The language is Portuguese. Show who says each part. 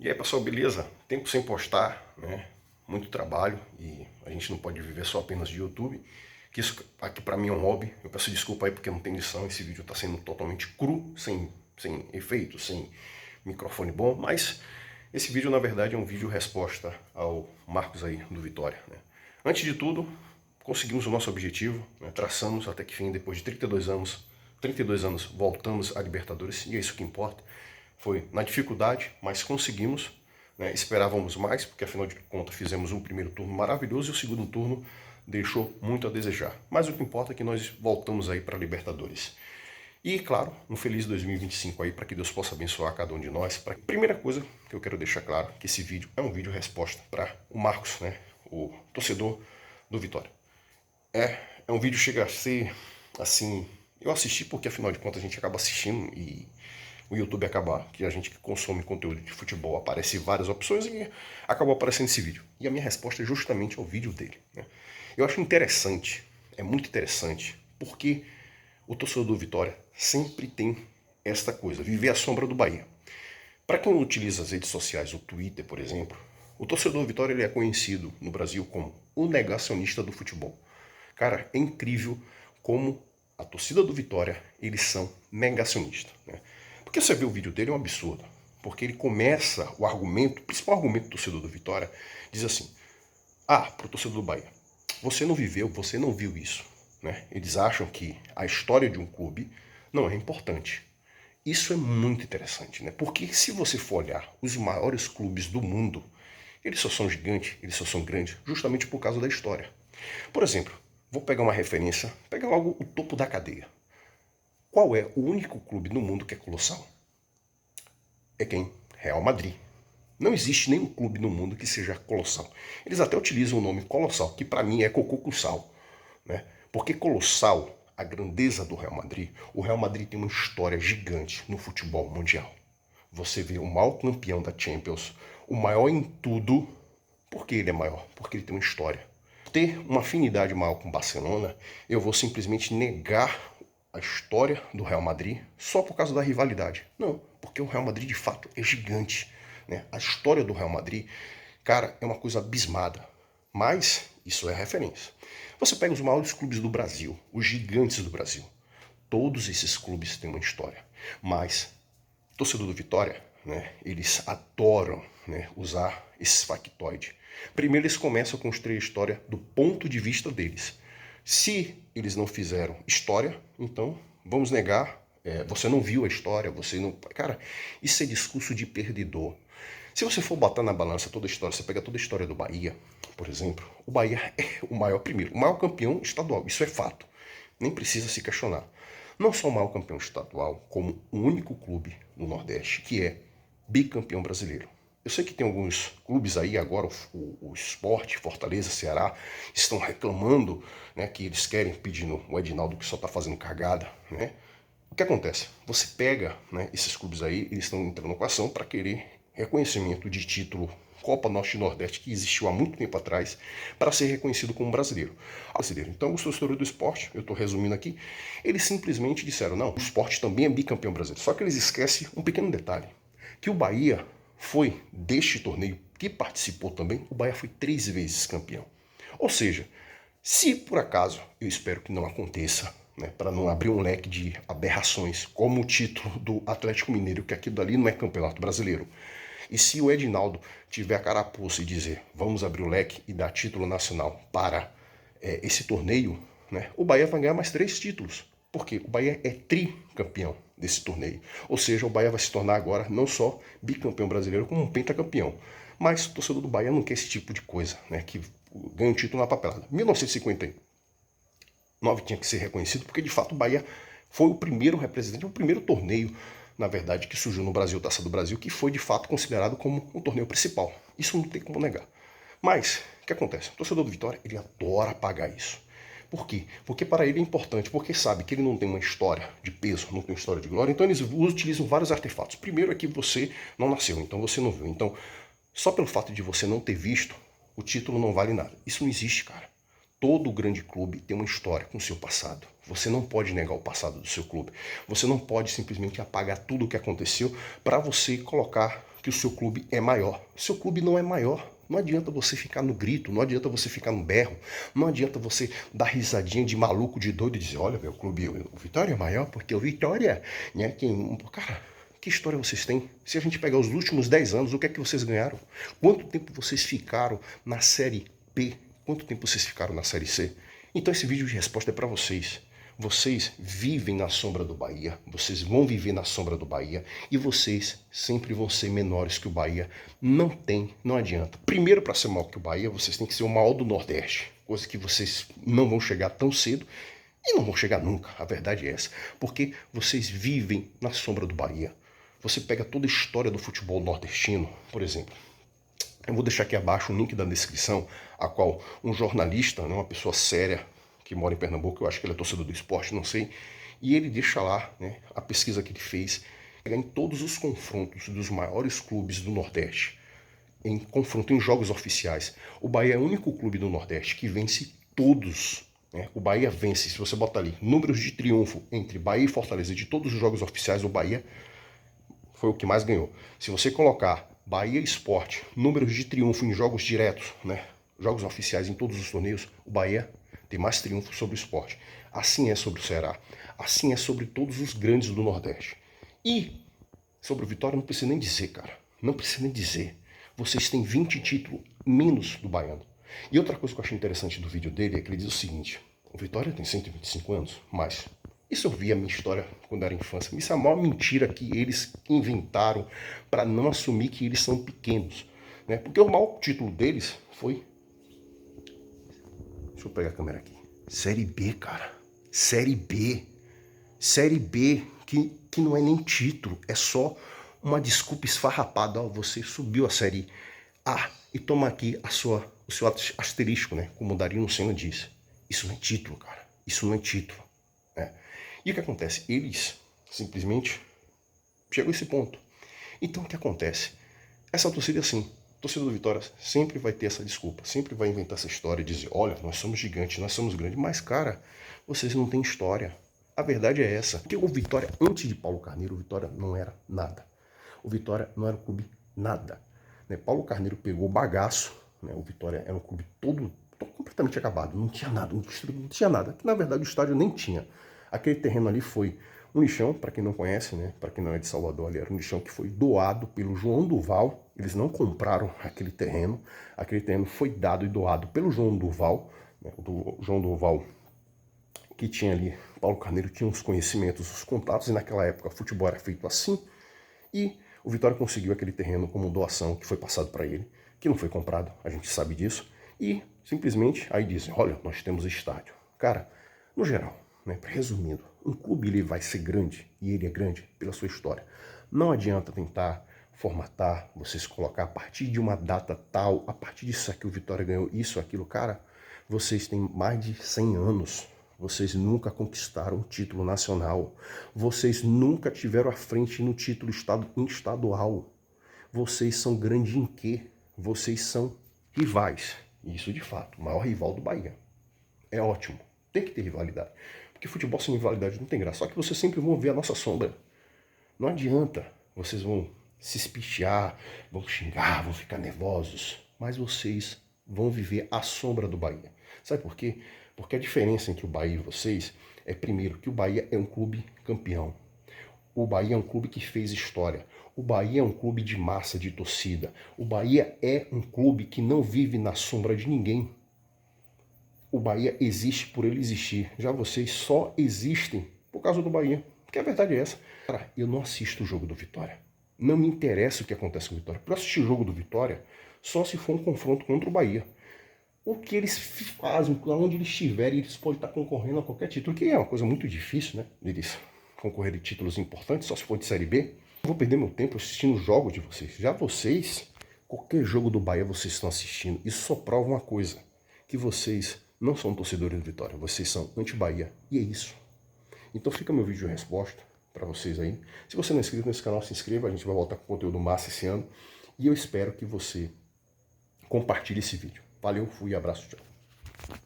Speaker 1: E aí, pessoal, beleza? Tempo sem postar, né? Muito trabalho e a gente não pode viver só apenas de YouTube. Que isso aqui pra mim é um hobby. Eu peço desculpa aí porque não tem edição. Esse vídeo tá sendo totalmente cru, sem efeito, sem microfone bom. Mas esse vídeo, na verdade, é um vídeo resposta ao Marcos aí do Vitória, né? Antes de tudo, conseguimos o nosso objetivo, né? Traçamos até que fim, depois de 32 anos voltamos à Libertadores e é isso que importa. Foi na dificuldade, mas conseguimos, né? Esperávamos mais, porque afinal de contas fizemos um primeiro turno maravilhoso e o segundo turno deixou muito a desejar. Mas o que importa é que nós voltamos aí para a Libertadores. E, claro, um feliz 2025 aí, para que Deus possa abençoar cada um de nós. Primeira coisa que eu quero deixar claro, que esse vídeo é um vídeo resposta para o Marcos, né? O torcedor do Vitória. É um vídeo que chega a ser, assim, eu assisti porque afinal de contas a gente acaba assistindo e o YouTube acaba, que a gente que consome conteúdo de futebol, aparece várias opções e acabou aparecendo esse vídeo. E a minha resposta é justamente ao vídeo dele, né? Eu acho interessante, é muito interessante, porque o torcedor do Vitória sempre tem esta coisa, viver à sombra do Bahia. Para quem utiliza as redes sociais, o Twitter, por exemplo, o torcedor do Vitória ele é conhecido no Brasil como o negacionista do futebol. Cara, é incrível como a torcida do Vitória, eles são negacionistas, né? Porque você vê o vídeo dele é um absurdo. Porque ele começa o argumento, o principal argumento do torcedor do Vitória, diz assim: pro torcedor do Bahia, você não viveu, você não viu isso, né? Eles acham que a história de um clube não é importante. Isso é muito interessante, né? Porque se você for olhar os maiores clubes do mundo, eles só são gigantes, eles só são grandes, justamente por causa da história. Por exemplo, vou pegar uma referência, pegar logo o topo da cadeia. Qual é o único clube no mundo que é colossal? É quem? Real Madrid. Não existe nenhum clube no mundo que seja colossal. Eles até utilizam o nome colossal, que para mim é cocô com sal, né? Porque colossal, a grandeza do Real Madrid, o Real Madrid tem uma história gigante no futebol mundial. Você vê o maior campeão da Champions, o maior em tudo. Por que ele é maior? Porque ele tem uma história. Ter uma afinidade maior com o Barcelona, eu vou simplesmente negar a história do Real Madrid só por causa da rivalidade. Não, porque o Real Madrid de fato é gigante, né? A história do Real Madrid, cara, é uma coisa abismada. Mas isso é referência. Você pega os maiores clubes do Brasil, os gigantes do Brasil. Todos esses clubes têm uma história. Mas o torcedor do Vitória, né, eles adoram, né, usar esse factoide. Primeiro eles começam a construir a história do ponto de vista deles. Se eles não fizeram história, então vamos negar. Você não viu a história, você não. Cara, isso é discurso de perdedor. Se você for botar na balança toda a história, você pega toda a história do Bahia, por exemplo, o Bahia é o maior primeiro, o maior campeão estadual, isso é fato. Nem precisa se questionar. Não só o maior campeão estadual, como o único clube no Nordeste que é bicampeão brasileiro. Eu sei que tem alguns clubes aí agora, o Sport, Fortaleza, Ceará, estão reclamando, né, que eles querem pedindo o Edinaldo que só está fazendo cagada, né? O que acontece? Você pega, né, esses clubes aí, eles estão entrando com ação para querer reconhecimento de título Copa Norte e Nordeste, que existiu há muito tempo atrás, para ser reconhecido como brasileiro. Então, os torcedores do esporte, eu estou resumindo aqui, eles simplesmente disseram, não, o esporte também é bicampeão brasileiro. Só que eles esquecem um pequeno detalhe, que o Bahia foi, deste torneio que participou também, o Bahia foi 3 vezes campeão. Ou seja, se por acaso, eu espero que não aconteça, né, para não abrir um leque de aberrações, como o título do Atlético Mineiro, que aquilo dali não é campeonato brasileiro. E se o Edinaldo tiver a carapuça e dizer, vamos abrir o leque e dar título nacional para esse torneio, né, o Bahia vai ganhar mais 3 títulos. Porque o Bahia é tricampeão desse torneio. Ou seja, o Bahia vai se tornar agora não só bicampeão brasileiro, como um pentacampeão. Mas o torcedor do Bahia não quer esse tipo de coisa, né, que ganha um título na papelada. 1959 tinha que ser reconhecido, porque de fato o Bahia foi o primeiro representante, o primeiro torneio, na verdade, que surgiu no Brasil, Taça do Brasil, que foi de fato considerado como um torneio principal. Isso não tem como negar. Mas, o que acontece? O torcedor do Vitória, ele adora pagar isso. Por quê? Porque para ele é importante, porque sabe que ele não tem uma história de peso, não tem uma história de glória, então eles utilizam vários artefatos. Primeiro é que você não nasceu, então você não viu. Então, só pelo fato de você não ter visto, o título não vale nada. Isso não existe, cara. Todo grande clube tem uma história com o seu passado. Você não pode negar o passado do seu clube. Você não pode simplesmente apagar tudo o que aconteceu para você colocar que o seu clube é maior. O seu clube não é maior. Não adianta você ficar no grito, não adianta você ficar no berro, não adianta você dar risadinha de maluco, de doido e dizer, olha, meu clube, o Vitória é maior porque o Vitória, né, cara, que história vocês têm? Se a gente pegar os últimos 10 anos, o que é que vocês ganharam? Quanto tempo vocês ficaram na Série B? Quanto tempo vocês ficaram na Série C? Então esse vídeo de resposta é para vocês. Vocês vivem na sombra do Bahia, vocês vão viver na sombra do Bahia e vocês sempre vão ser menores que o Bahia. Não adianta. Primeiro, para ser maior que o Bahia, vocês têm que ser o maior do Nordeste, coisa que vocês não vão chegar tão cedo e não vão chegar nunca, a verdade é essa, porque vocês vivem na sombra do Bahia. Você pega toda a história do futebol nordestino, por exemplo. Eu vou deixar aqui abaixo o link da descrição, a qual um jornalista, uma pessoa séria, que mora em Pernambuco, eu acho que ele é torcedor do esporte, não sei, e ele deixa lá, né, a pesquisa que ele fez, em todos os confrontos dos maiores clubes do Nordeste, em confronto em jogos oficiais. O Bahia é o único clube do Nordeste que vence todos. Né? O Bahia vence, se você botar ali, números de triunfo entre Bahia e Fortaleza de todos os jogos oficiais, o Bahia foi o que mais ganhou. Se você colocar Bahia e Sport, números de triunfo em jogos diretos, né, jogos oficiais em todos os torneios, o Bahia tem mais triunfo sobre o Sport. Assim é sobre o Ceará. Assim é sobre todos os grandes do Nordeste. E sobre o Vitória não precisa nem dizer, cara. Não precisa nem dizer. Vocês têm 20 títulos menos do Baiano. E outra coisa que eu achei interessante do vídeo dele é que ele diz o seguinte: o Vitória tem 125 anos, mas isso eu vi a minha história quando era infância. Isso é a maior mentira que eles inventaram para não assumir que eles são pequenos. Né? Porque o maior título deles foi... Deixa eu pegar a câmera aqui. Série B, cara. Série B. Série B, que não é nem título, é só uma desculpa esfarrapada. Ó, você subiu a Série A e toma aqui o seu asterisco, né? Como o Dario Senna disse. Isso não é título, cara. Isso não é título. Né? E o que acontece? Eles simplesmente chegam a esse ponto. Então o que acontece? Essa torcida é assim. O torcedor do Vitória sempre vai ter essa desculpa, sempre vai inventar essa história, dizer, olha, nós somos gigantes, nós somos grandes, mas, cara, vocês não têm história. A verdade é essa. Porque o Vitória, antes de Paulo Carneiro, o Vitória não era nada. O Vitória não era um clube nada. Né? Paulo Carneiro pegou o bagaço, né? O Vitória era um clube todo completamente acabado, não tinha nada, não tinha nada. Que, na verdade, o estádio nem tinha. Aquele terreno ali foi um lixão, para quem não conhece, né? Para quem não é de Salvador, ali era um lixão que foi doado pelo João Duval. Eles não compraram aquele terreno foi dado e doado pelo João Duval, né? O João Duval, que tinha ali, Paulo Carneiro tinha os conhecimentos, os contatos, e naquela época o futebol era feito assim, e o Vitória conseguiu aquele terreno como doação que foi passado para ele, que não foi comprado, a gente sabe disso, e simplesmente aí dizem, olha, nós temos estádio. Cara, no geral, né, resumindo, um clube ele vai ser grande, e ele é grande pela sua história. Não adianta tentar formatar, vocês colocar a partir de uma data tal, a partir disso aqui o Vitória ganhou isso, aquilo. Cara, vocês têm mais de 100 anos, vocês nunca conquistaram um título nacional, vocês nunca tiveram à frente no título estadual, vocês são grandes em quê? Vocês são rivais, isso de fato, o maior rival do Bahia. É ótimo, tem que ter rivalidade. Porque futebol sem rivalidade não tem graça. Só que vocês sempre vão ver a nossa sombra. Não adianta. Vocês vão se espichear, vão xingar, vão ficar nervosos. Mas vocês vão viver a sombra do Bahia. Sabe por quê? Porque a diferença entre o Bahia e vocês é, primeiro, que o Bahia é um clube campeão. O Bahia é um clube que fez história. O Bahia é um clube de massa, de torcida. O Bahia é um clube que não vive na sombra de ninguém. O Bahia existe por ele existir. Já vocês só existem por causa do Bahia. Porque a verdade é essa. Cara, eu não assisto o jogo do Vitória. Não me interessa o que acontece com o Vitória. Para assistir o jogo do Vitória, só se for um confronto contra o Bahia. O que eles fazem, onde eles estiverem, eles podem estar concorrendo a qualquer título, que é uma coisa muito difícil, né? Eles concorrerem de títulos importantes, só se for de Série B. Eu vou perder meu tempo assistindo os jogos de vocês. Já vocês, qualquer jogo do Bahia vocês estão assistindo. Isso só prova uma coisa, que vocês não são torcedores do Vitória, vocês são anti-Bahia. E é isso. Então fica meu vídeo de resposta para vocês aí. Se você não é inscrito nesse canal, se inscreva. A gente vai voltar com conteúdo massa esse ano. E eu espero que você compartilhe esse vídeo. Valeu, fui, abraço, tchau.